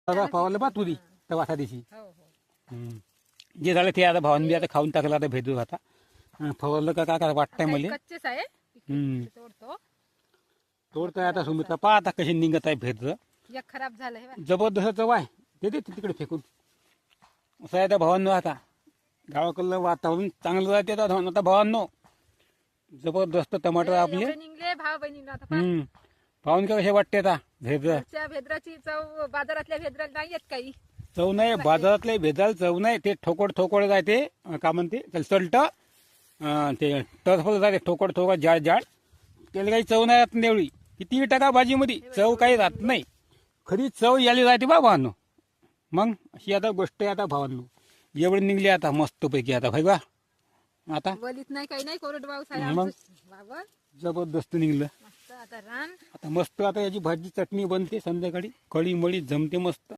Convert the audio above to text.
आता पावलं बा तुरी तवासा दिवशी हो हो जे झालं ते आता भावांनी आता खाऊन टाकलं आता भेटू आता फवारलं का काय वाटतंय काही मला कच्चेच आहे हम्म. तोडतो तोडतंय आता सुमित्रा पहा आता कशी निघत आहे भेटचं एक खराब झालं हे बघ. जबरदस्त चव आहे ते दे तिकडे फेकून असं आहे त्या भावांनो आता गावाकडलं वातावरण चांगलं राहते आता भावांनो जबरदस्त टमाटर आपले एवढे निघले भाव बहिणीला आता पहा. पाहून का कसे वाटते आता भेद घरच्या भेद्राची चव बाजारातल्या भेद्राला नाही येत काही चव नाही बाजारातले भेदाल चव नाही ते ठोकड जाते का म्हणते चलट ते टरफल जाते ठोकड जाड त्याला काही चव नाही राहत नाही एवढी किती टाका भाजीमध्ये चव काही राहत नाही खरी चव याली राहते बा भावांनो मग अशी आता गोष्ट आहे आता भावांनो एवढी निघली आता मस्तपैकी आता भाई बा आता वलीत नाही काही नाही कोरड पाऊस आहे मग? आमचं. बाबा जबरदस्त निघलं मस्त आता रान आता मस्त आता याची भाजी चटणी बनते संध्याकाळी कळी मळी जमते मस्त